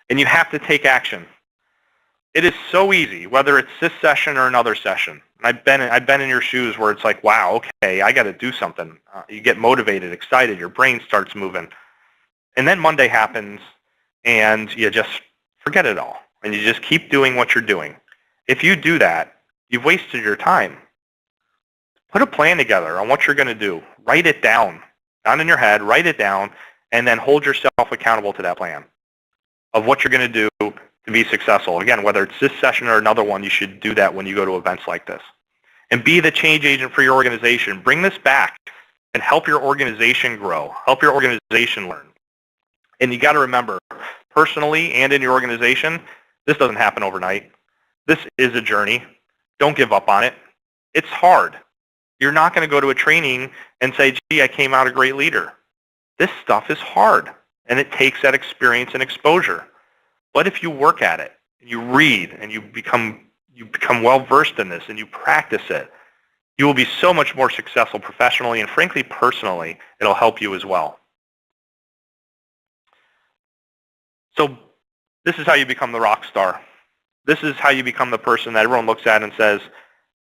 And you have to take action. It is so easy, whether it's this session or another session. I've been in your shoes where it's like, wow, okay, I got to do something. You get motivated, excited, your brain starts moving. And then Monday happens, and you just forget it all, and you just keep doing what you're doing. If you do that, you've wasted your time. Put a plan together on what you're going to do. Write it down, not in your head, write it down, and then hold yourself accountable to that plan of what you're going to do to be successful. Again, whether it's this session or another one, you should do that when you go to events like this. And be the change agent for your organization. Bring this back and help your organization grow. Help your organization learn. And you got to remember, personally and in your organization, this doesn't happen overnight. This is a journey. Don't give up on it. It's hard. You're not going to go to a training and say, gee, I came out a great leader. This stuff is hard, and it takes that experience and exposure. But if you work at it, and you read, and you become well-versed in this, and you practice it, you will be so much more successful professionally, and frankly, personally, it'll help you as well. So this is how you become the rock star. This is how you become the person that everyone looks at and says,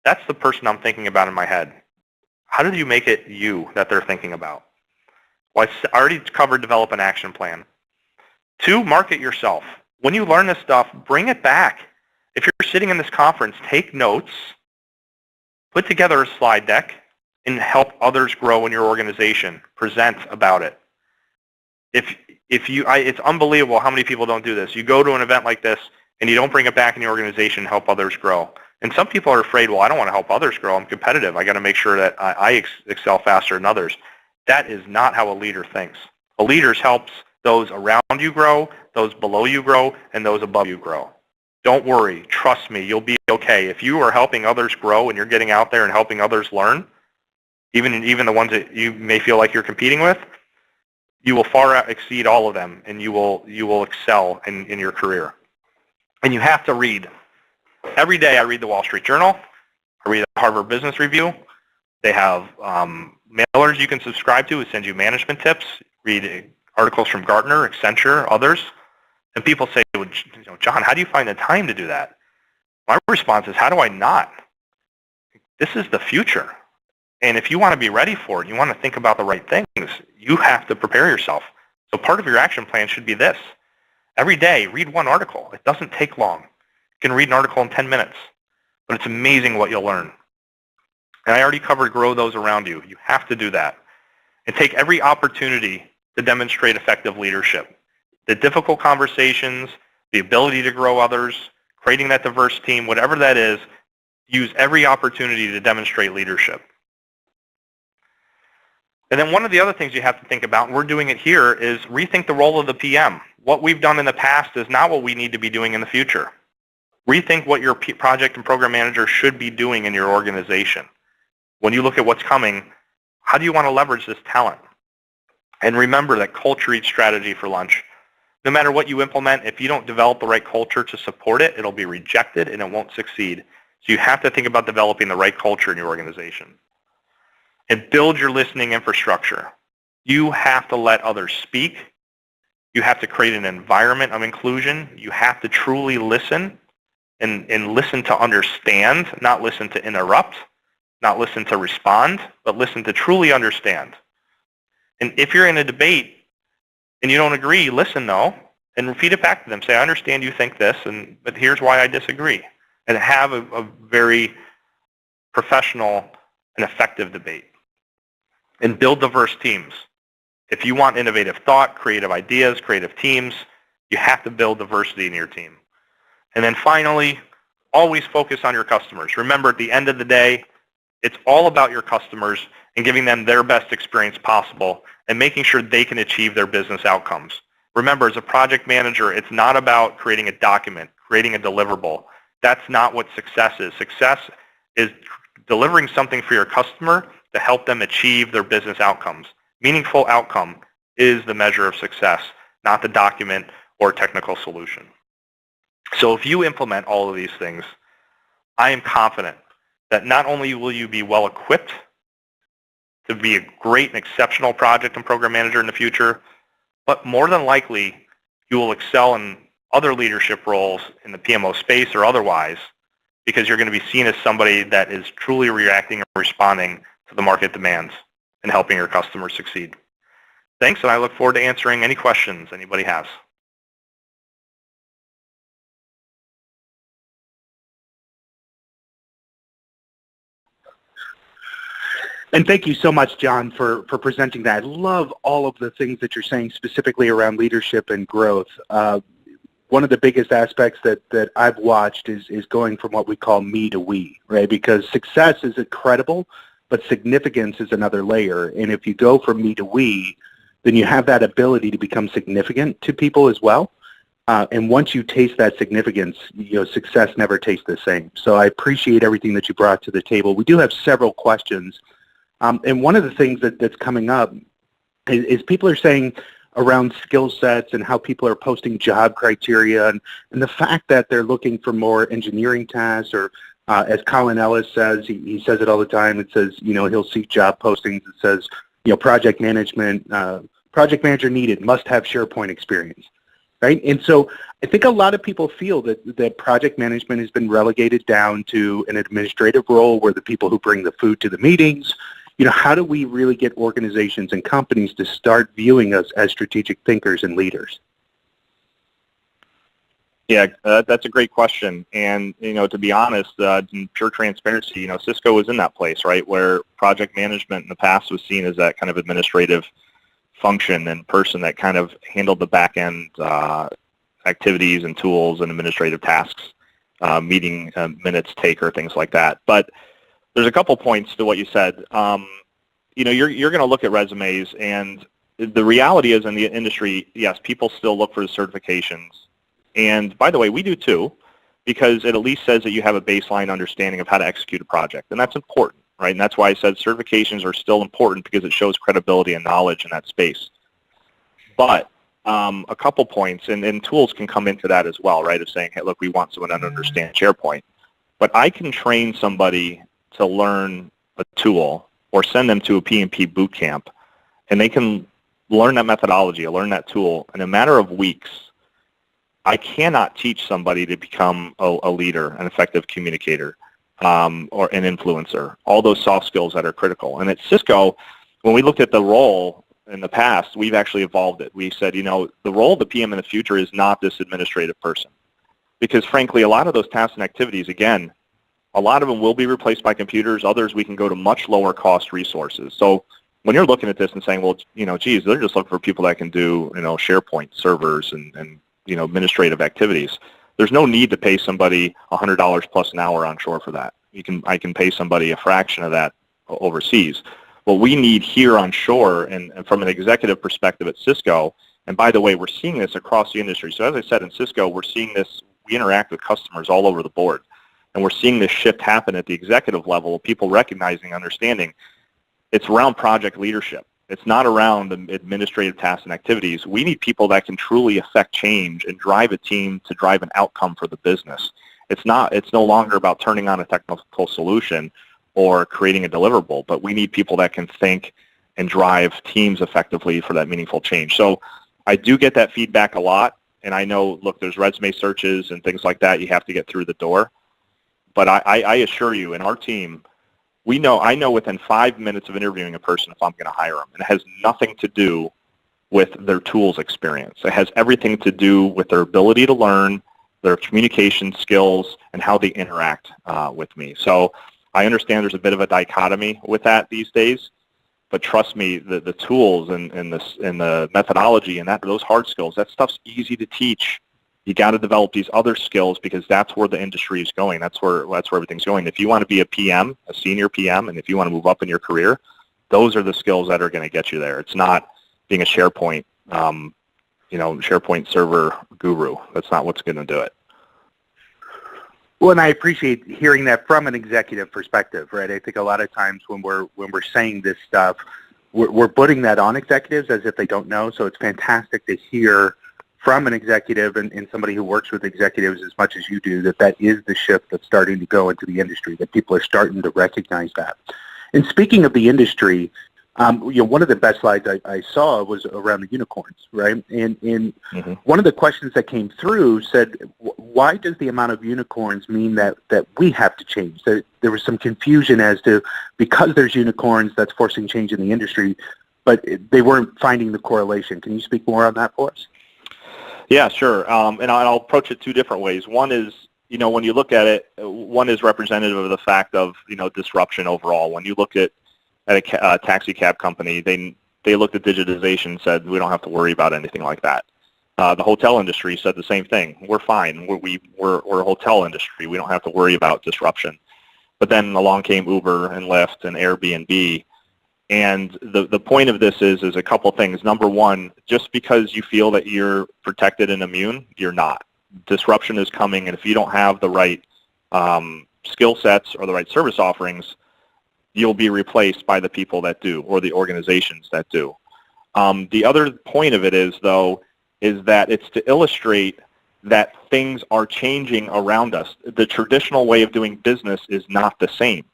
that's the person I'm thinking about in my head. How do you make it you that they're thinking about? Well, I already covered develop an action plan. 2, market yourself. When you learn this stuff, bring it back. If you're sitting in this conference, take notes, put together a slide deck, and help others grow in your organization. Present about it. It's unbelievable how many people don't do this. You go to an event like this, and you don't bring it back in your organization and help others grow. And some people are afraid, well, I don't want to help others grow. I'm competitive. I got to make sure that I excel faster than others. That is not how a leader thinks. A leader helps those around you grow, those below you grow, and those above you grow. Don't worry. Trust me. You'll be okay. If you are helping others grow and you're getting out there and helping others learn, even the ones that you may feel like you're competing with, you will far exceed all of them, and you will excel in your career. And you have to read. Every day I read the Wall Street Journal. I read the Harvard Business Review. They have mailers you can subscribe to. It sends you management tips. Read articles from Gartner, Accenture, others. And people say, well, John, how do you find the time to do that? My response is, how do I not? This is the future. And if you want to be ready for it, you want to think about the right things, you have to prepare yourself. So part of your action plan should be this. Every day, read one article. It doesn't take long. You can read an article in 10 minutes, but it's amazing what you'll learn. And I already covered grow those around you. You have to do that. And take every opportunity to demonstrate effective leadership. The difficult conversations, the ability to grow others, creating that diverse team, whatever that is, use every opportunity to demonstrate leadership. And then one of the other things you have to think about, and we're doing it here, is rethink the role of the PM. What we've done in the past is not what we need to be doing in the future. Rethink what your project and program manager should be doing in your organization. When you look at what's coming, how do you want to leverage this talent? And remember that culture eats strategy for lunch. No matter what you implement, if you don't develop the right culture to support it, it'll be rejected and it won't succeed. So you have to think about developing the right culture in your organization. And build your listening infrastructure. You have to let others speak. You have to create an environment of inclusion. You have to truly listen and listen to understand, not listen to interrupt, not listen to respond, but listen to truly understand. And if you're in a debate and you don't agree, listen though, and repeat it back to them. Say, I understand you think this, but here's why I disagree. And have a very professional and effective debate. And build diverse teams. If you want innovative thought, creative ideas, creative teams, you have to build diversity in your team. And then finally, always focus on your customers. Remember, at the end of the day, it's all about your customers and giving them their best experience possible and making sure they can achieve their business outcomes. Remember, as a project manager, it's not about creating a document, creating a deliverable. That's not what success is. Success is delivering something for your customer to help them achieve their business outcomes. Meaningful outcome is the measure of success, not the document or technical solution. So if you implement all of these things, I am confident that not only will you be well equipped to be a great and exceptional project and program manager in the future, but more than likely you will excel in other leadership roles in the PMO space or otherwise, because you're going to be seen as somebody that is truly reacting and responding to the market demands and helping your customers succeed. Thanks, and I look forward to answering any questions anybody has. And thank you so much, John, for presenting that. I love all of the things that you're saying specifically around leadership and growth. One of the biggest aspects that I've watched is going from what we call me to we, right? Because success is incredible, but significance is another layer. And if you go from me to we, then you have that ability to become significant to people as well. And once you taste that significance, success never tastes the same. So I appreciate everything that you brought to the table. We do have several questions. And one of the things that's coming up is people are saying around skill sets and how people are posting job criteria and the fact that they're looking for more engineering tasks, or as Colin Ellis says, he says it all the time. It says, he'll see job postings that says, project manager needed, must have SharePoint experience, right? And so I think a lot of people feel that project management has been relegated down to an administrative role where the people who bring the food to the meetings. How do we really get organizations and companies to start viewing us as strategic thinkers and leaders? Yeah, that's a great question. And, to be honest, in pure transparency, Cisco was in that place, right, where project management in the past was seen as that kind of administrative function and person that kind of handled the back-end activities and tools and administrative tasks, meeting minutes taker, things like that. But there's a couple points to what you said. You're going to look at resumes, and the reality is in the industry, yes, people still look for the certifications. And by the way, we do too, because it at least says that you have a baseline understanding of how to execute a project, and that's important, right? And that's why I said certifications are still important, because it shows credibility and knowledge in that space. But a couple points, and tools can come into that as well, right, of saying, hey, look, we want someone to understand SharePoint. But I can train somebody to learn a tool or send them to a PMP boot camp, and they can learn that methodology or learn that tool in a matter of weeks. I cannot teach somebody to become a leader, an effective communicator, or an influencer, all those soft skills that are critical. And at Cisco, when we looked at the role in the past, we've actually evolved it. We said, the role of the PM in the future is not this administrative person, because frankly, a lot of those tasks and activities, again, a lot of them will be replaced by computers. Others, we can go to much lower cost resources. So when you're looking at this and saying, well, geez, they're just looking for people that can do, SharePoint servers and administrative activities. There's no need to pay somebody $100 plus an hour onshore for that. I can pay somebody a fraction of that overseas. What we need here onshore, and from an executive perspective at Cisco, and by the way, we're seeing this across the industry. So as I said, in Cisco, we're seeing this, we interact with customers all over the board. And we're seeing this shift happen at the executive level, people recognizing, understanding it's around project leadership. It's not around the administrative tasks and activities. We need people that can truly affect change and drive a team to drive an outcome for the business. It's no longer about turning on a technical solution or creating a deliverable, but we need people that can think and drive teams effectively for that meaningful change. So I do get that feedback a lot, and I know, look, there's resume searches and things like that you have to get through the door. But I assure you, in our team, I know within 5 minutes of interviewing a person if I'm going to hire them. And it has nothing to do with their tools experience. It has everything to do with their ability to learn, their communication skills, and how they interact with me. So I understand there's a bit of a dichotomy with that these days, but trust me, the tools and the methodology and those hard skills, that stuff's easy to teach. You got to develop these other skills, because that's where the industry is going. That's where everything's going. If you want to be a PM, a senior PM, and if you want to move up in your career, those are the skills that are going to get you there. It's not being a SharePoint SharePoint server guru. That's not what's going to do it. Well, and I appreciate hearing that from an executive perspective, right? I think a lot of times when we're saying this stuff, we're putting that on executives as if they don't know. So it's fantastic to hear from an executive and somebody who works with executives as much as you do that is the shift that's starting to go into the industry, that people are starting to recognize that. And speaking of the industry, one of the best slides I saw was around the unicorns, right? And one of the questions that came through said, why does the amount of unicorns mean that we have to change? There was some confusion as to, because there's unicorns, that's forcing change in the industry, but they weren't finding the correlation. Can you speak more on that for us? Yeah, sure. And I'll approach it two different ways. One is, when you look at it, one is representative of the fact of, disruption overall. When you look at a taxi cab company, they looked at digitization and said, we don't have to worry about anything like that. The hotel industry said the same thing. We're fine. We're a hotel industry. We don't have to worry about disruption. But then along came Uber and Lyft and Airbnb. And the point of this is a couple things. Number one, just because you feel that you're protected and immune, you're not. Disruption is coming, and if you don't have the right skill sets or the right service offerings, you'll be replaced by the people that do, or the organizations that do. The other point of it is that it's to illustrate that things are changing around us. The traditional way of doing business is not the same.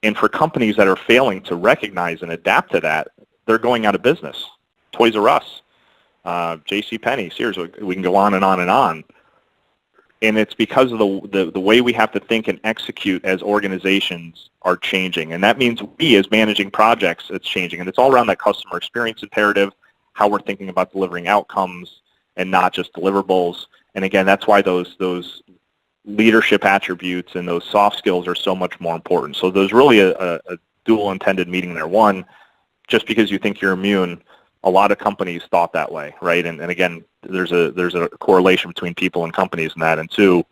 And for companies that are failing to recognize and adapt to that, they're going out of business. Toys R Us, JCPenney, Sears, we can go on and on and on. And it's because of the way we have to think and execute as organizations are changing. And that means we, as managing projects, it's changing. And it's all around that customer experience imperative, how we're thinking about delivering outcomes and not just deliverables. And again, that's why those leadership attributes and those soft skills are so much more important. So there's really a dual intended meaning there. One, just because you think you're immune, a lot of companies thought that way, right? And again, there's a correlation between people and companies in that. And two,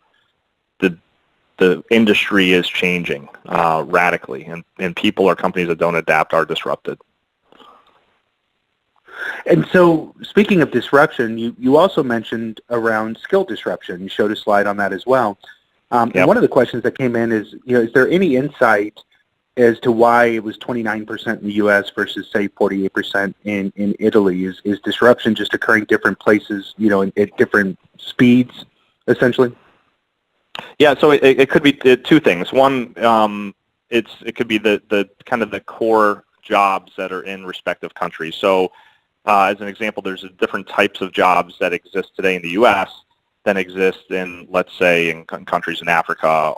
the industry is changing radically, and people or companies that don't adapt are disrupted. And so, speaking of disruption, you also mentioned around skill disruption. You showed a slide on that as well. Yep. And one of the questions that came in is, is there any insight as to why it was 29% in the U.S. versus, say, 48% in Italy? Is disruption just occurring different places, at different speeds, essentially? Yeah, so it could be two things. One, it could be the kind of the core jobs that are in respective countries. So, as an example, there's different types of jobs that exist today in the U.S. than exist in, let's say, in countries in Africa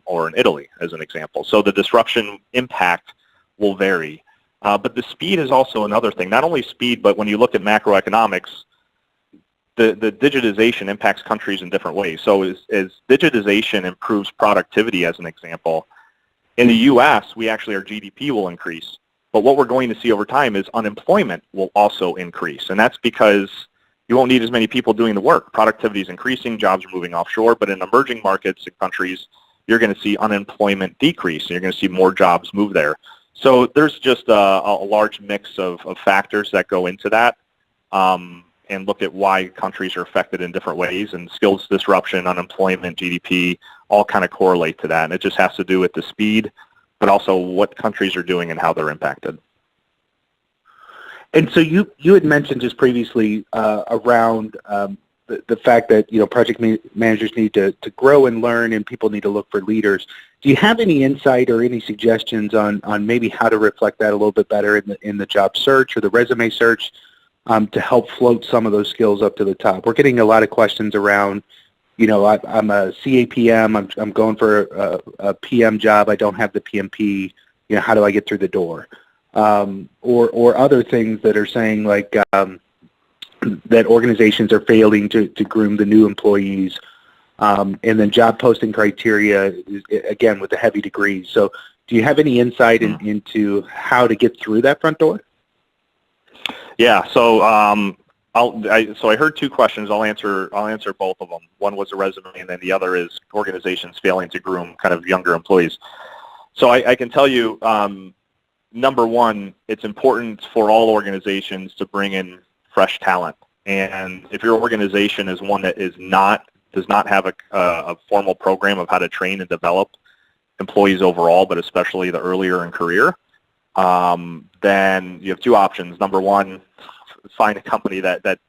or in Italy, as an example. So the disruption impact will vary. But the speed is also another thing. Not only speed, but when you look at macroeconomics, the digitization impacts countries in different ways. So as digitization improves productivity, as an example, in the U.S., our GDP will increase. But what we're going to see over time is unemployment will also increase. And that's because you won't need as many people doing the work. Productivity is increasing, jobs are moving offshore, but in emerging markets and countries, you're going to see unemployment decrease, and you're going to see more jobs move there. So there's just a large mix of factors that go into that, and look at why countries are affected in different ways, and skills disruption, unemployment, GDP, all kind of correlate to that. And it just has to do with the speed, but also what countries are doing and how they're impacted. And so you had mentioned just previously around the fact that project managers need to grow and learn, and people need to look for leaders. Do you have any insight or any suggestions on maybe how to reflect that a little bit better in the job search or the resume search to help float some of those skills up to the top? We're getting a lot of questions around, I'm a CAPM, I'm going for a PM job, I don't have the PMP, how do I get through the door? Or other things that are saying like that organizations are failing to groom the new employees, and then job posting criteria, again, with the heavy degrees. So do you have any insight into how to get through that front door? Yeah, so I heard two questions. I'll answer both of them. One was a resume, and then the other is organizations failing to groom kind of younger employees. So I can tell you, number one, it's important for all organizations to bring in fresh talent And if your organization is one that does not have a formal program of how to train and develop employees overall, but especially the earlier in career, then you have two options. Number one, find a company that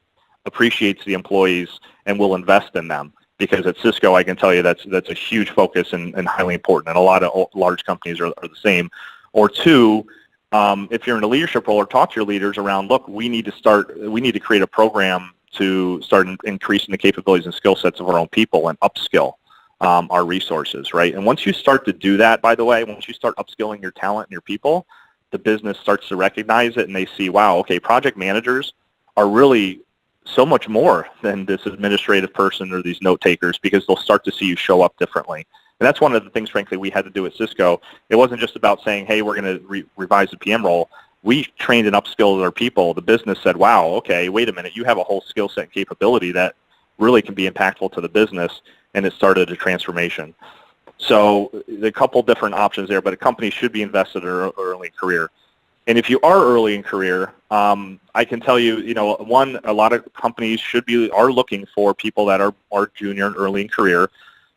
appreciates the employees and will invest in them. Because at Cisco, I can tell you that's a huge focus and highly important, and a lot of large companies are the same. Or two, if you're in a leadership role, or talk to your leaders around, look, we need to create a program to start increasing the capabilities and skill sets of our own people and upskill our resources, right? And once you start to do that, by the way, once you start upskilling your talent and your people, the business starts to recognize it, and they see, wow, okay, project managers are really so much more than this administrative person or these note takers, because they'll start to see you show up differently. And that's one of the things, frankly, we had to do at Cisco. It wasn't just about saying, hey, we're going to revise the PM role. We trained and upskilled our people. The business said, wow, okay, wait a minute, you have a whole skill set and capability that really can be impactful to the business, and it started a transformation. So a couple different options there, but a company should be invested in early career. And if you are early in career, I can tell you, a lot of companies are looking for people that are junior and early in career,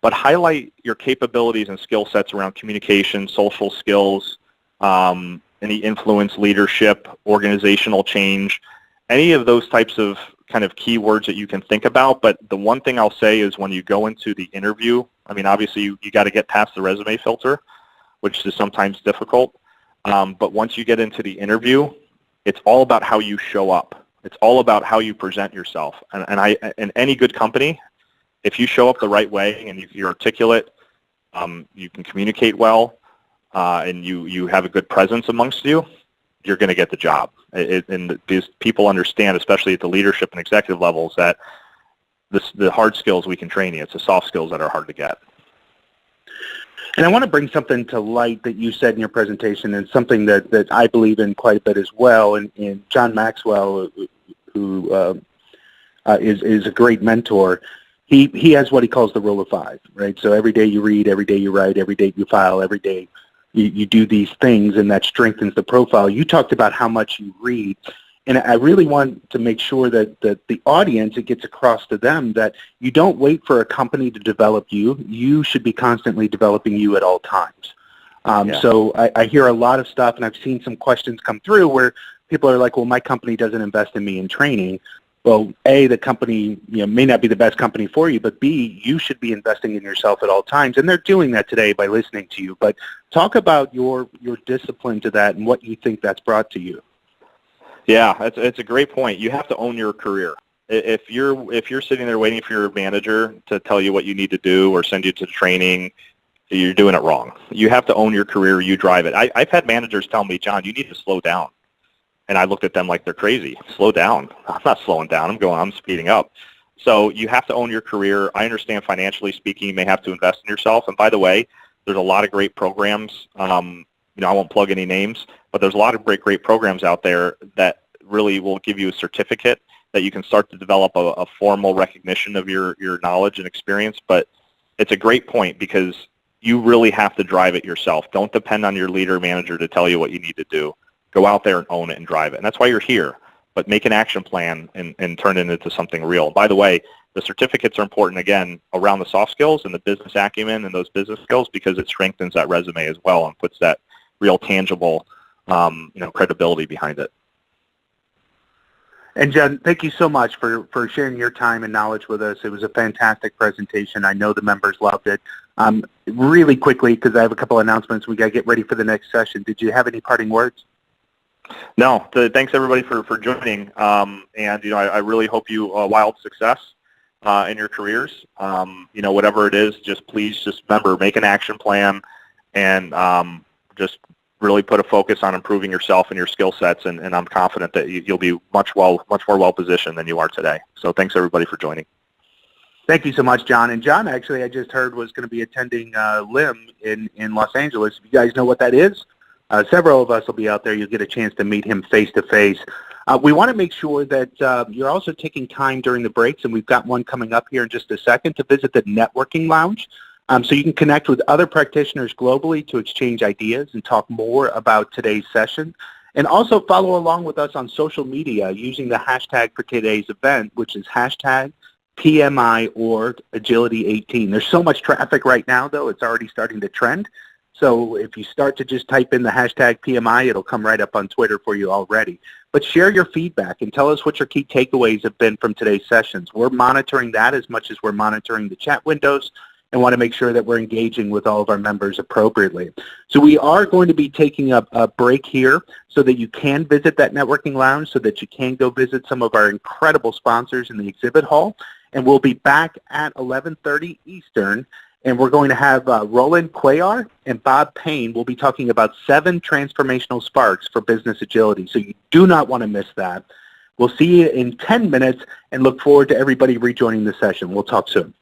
but highlight your capabilities and skill sets around communication, social skills, any influence, leadership, organizational change, any of those types of kind of keywords that you can think about. But the one thing I'll say is when you go into the interview, I mean, obviously you got to get past the resume filter, which is sometimes difficult. But once you get into the interview, it's all about how you show up. It's all about how you present yourself. And in any good company, if you show up the right way and you're articulate, you can communicate well, and you have a good presence amongst you, you're going to get the job. And these people understand, especially at the leadership and executive levels, that the hard skills we can train you. It's the soft skills that are hard to get. And I want to bring something to light that you said in your presentation, and something that I believe in quite a bit as well. And John Maxwell, who is a great mentor, he has what he calls the rule of five, right? So every day you read, every day you write, every day you file, every day you do these things, and that strengthens the profile. You talked about how much you read. And I really want to make sure that the audience, it gets across to them that you don't wait for a company to develop you. You should be constantly developing you at all times. So I hear a lot of stuff, and I've seen some questions come through where people are like, well, my company doesn't invest in me in training. Well, A, the company may not be the best company for you, but B, you should be investing in yourself at all times. And they're doing that today by listening to you. But talk about your discipline to that and what you think that's brought to you. Yeah, it's a great point. You have to own your career. If you're sitting there waiting for your manager to tell you what you need to do or send you to training, you're doing it wrong. You have to own your career. You drive it. I've had managers tell me, John, you need to slow down. And I looked at them like they're crazy. Slow down. I'm not slowing down. I'm speeding up. So you have to own your career. I understand financially speaking, you may have to invest in yourself. And by the way, there's a lot of great programs. I won't plug any names, but there's a lot of great programs out there that really will give you a certificate that you can start to develop a formal recognition of your knowledge and experience. But it's a great point because you really have to drive it yourself. Don't depend on your leader or manager to tell you what you need to do. Go out there and own it and drive it. And that's why you're here. But make an action plan and turn it into something real. By the way, the certificates are important, again, around the soft skills and the business acumen and those business skills, because it strengthens that resume as well and puts that real tangible credibility behind it. And John, thank you so much for sharing your time and knowledge with us. It was a fantastic presentation. I know the members loved it. Really quickly, because I have a couple announcements, we got to get ready for the next session. Did you have any parting words? No. Thanks everybody for joining. I really hope you wild success in your careers. Whatever it is, please remember, make an action plan and just really put a focus on improving yourself and your skill sets, and I'm confident that you'll be much more well positioned than you are today. So thanks everybody for joining. Thank you so much, John. And John, actually, I just heard was going to be attending LIM in Los Angeles. If you guys know what that is, several of us will be out there. You'll get a chance to meet him face to face. We want to make sure that you're also taking time during the breaks, and we've got one coming up here in just a second, to visit the networking lounge. So you can connect with other practitioners globally to exchange ideas and talk more about today's session. And also follow along with us on social media using the hashtag for today's event, which is hashtag PMI Agility 18. There's so much traffic right now, though, it's already starting to trend. So if you start to just type in the hashtag PMI, it'll come right up on Twitter for you already. But share your feedback and tell us what your key takeaways have been from today's sessions. We're monitoring that as much as we're monitoring the chat windows and want to make sure that we're engaging with all of our members appropriately. So we are going to be taking a break here so that you can visit that networking lounge, so that you can go visit some of our incredible sponsors in the exhibit hall. And we'll be back at 11:30 Eastern. And we're going to have Roland Cuellar and Bob Payne. We'll be talking about 7 transformational sparks for business agility. So you do not want to miss that. We'll see you in 10 minutes and look forward to everybody rejoining the session. We'll talk soon.